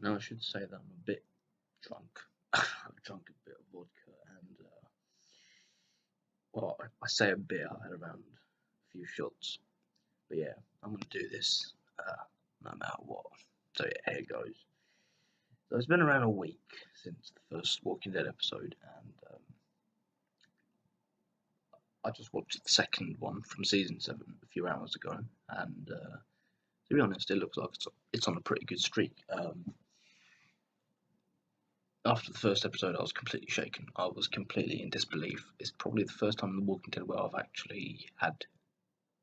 Now I should say that I'm a bit drunk. I've drunk a bit of vodka and, well, I say a bit, I had around a few shots. But yeah, I'm gonna do this no matter what. So yeah, here goes. So it's been around a week since the first Walking Dead episode, and I just watched the second one from season 7 a few hours ago, and to be honest, it looks like it's on a pretty good streak. After the first episode, I was completely shaken. I was completely in disbelief. It's probably the first time in The Walking Dead where I've actually had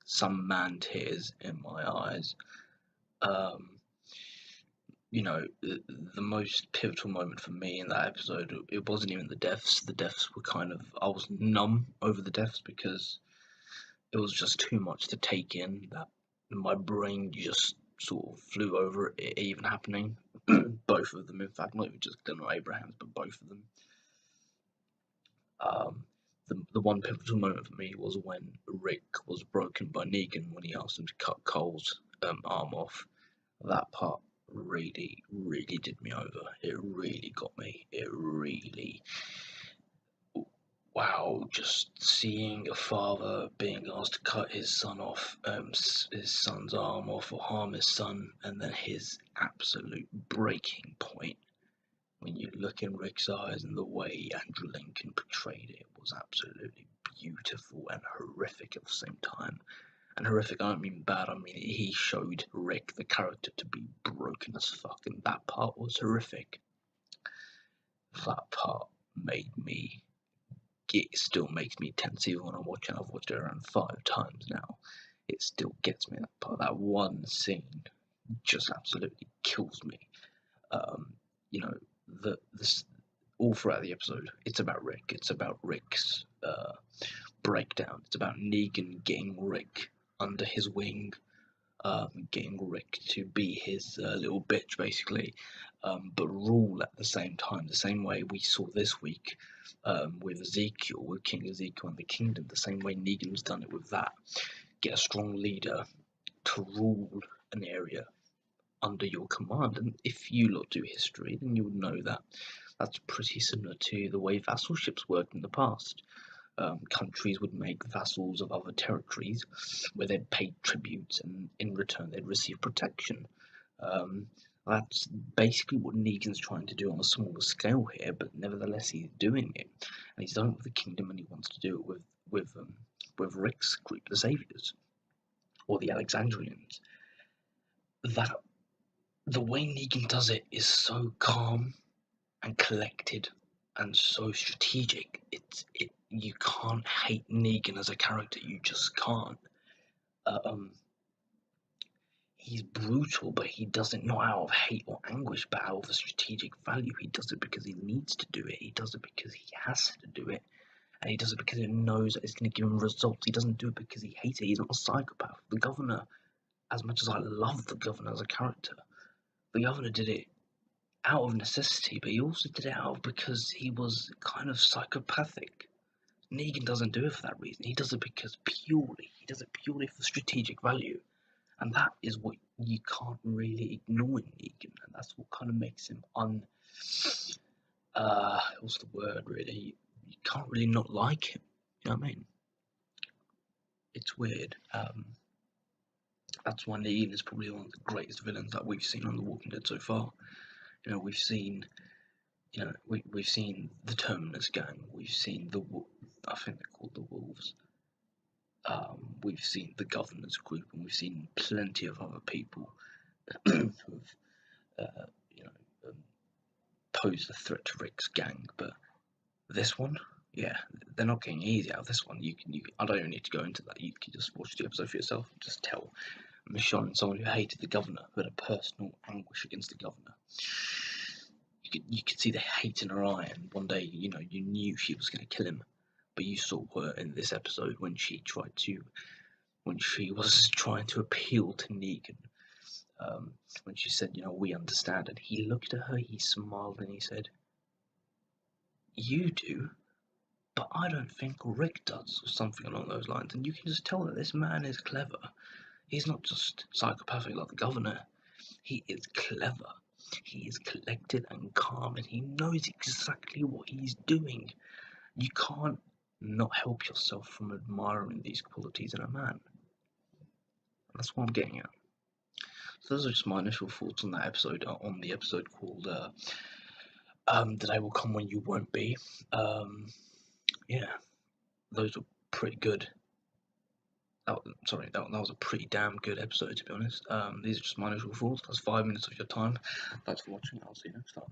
some man tears in my eyes. Um, the most pivotal moment for me in that episode, it wasn't even the deaths. The deaths were kind of, I was numb over the deaths because it was just too much to take in, that my brain just sort of flew over it even happening. Both of them, in fact, not even just Glenn or Abrahams, but both of them. Um, the one pivotal moment for me was when Rick was broken by Negan when he asked him to cut Cole's arm off. That part really, really did me over. It really got me. It really, wow, just seeing a father being asked to cut his son off, his son's arm off, or harm his son, and then his absolute breaking point. When you look in Rick's eyes and the way Andrew Lincoln portrayed it was absolutely beautiful and horrific at the same time. And horrific, I don't mean bad, I mean he showed Rick, the character, to be broken as fuck, and that part was horrific. That part made me, it still makes me tense even when I'm watching. I've watched it around 5 times now. It still gets me, that part. That one scene just absolutely kills me. Um, you know, this all throughout the episode, it's about Rick. It's about Rick's breakdown. It's about Negan getting Rick under his wing, getting Rick to be his little bitch, basically, but rule at the same time, the same way we saw this week with Ezekiel, with King Ezekiel and the Kingdom, the same way Negan's done it with that. Get a strong leader to rule an area under your command. And if you lot do history, then you would know that that's pretty similar to the way vassalships worked in the past. Countries would make vassals of other territories where they'd pay tributes and in return they'd receive protection. Um, that's basically what Negan's trying to do on a smaller scale here, but nevertheless he's doing it, and he's done it with the kingdom, and he wants to do it with Rick's group, the Saviors, or the Alexandrians. That the way Negan does it is so calm and collected and so strategic. You can't hate Negan as a character. You just can't. He's brutal, but he does it not out of hate or anguish, but out of a strategic value. He does it because he needs to do it. He does it because he has to do it. And he does it because he knows that it's going to give him results. He doesn't do it because he hates it. He's not a psychopath. The governor, as much as I love the governor as a character, the governor did it out of necessity, but he also did it out because he was kind of psychopathic. Negan doesn't do it for that reason. He does it purely for strategic value. And that is what you can't really ignore in Negan, and that's what kind of makes him what's the word really? You can't really not like him. You know what I mean? It's weird. That's why Negan is probably one of the greatest villains that we've seen on The Walking Dead so far. We've seen, we've seen the Terminus Gang. We've seen I think they're called the Wolves. We've seen the Governor's Group, and we've seen plenty of other people who've, pose a threat to Rick's gang. But this one, yeah, they're not getting easy out of this one. I don't even need to go into that. You can just watch the episode for yourself and just tell Michonne and someone who hated the governor, who had a personal anguish against the governor. You could see the hate in her eye, and one day, you knew she was going to kill him. But you saw her in this episode when she was trying to appeal to Negan. When she said, we understand, and he looked at her, he smiled, and he said, you do, but I don't think Rick does, or something along those lines. And you can just tell that this man is clever. He's not just psychopathic like the governor. He is clever. He is collected and calm, and he knows exactly what he's doing. You can't not help yourself from admiring these qualities in a man. That's what I'm getting at. So those are just my initial thoughts on that episode, on the episode called "The Day Will Come When You Won't Be." Yeah, those were pretty good. That was a pretty damn good episode, to be honest. These are just my initial thoughts. That's 5 minutes of your time. Thanks for watching. I'll see you next time.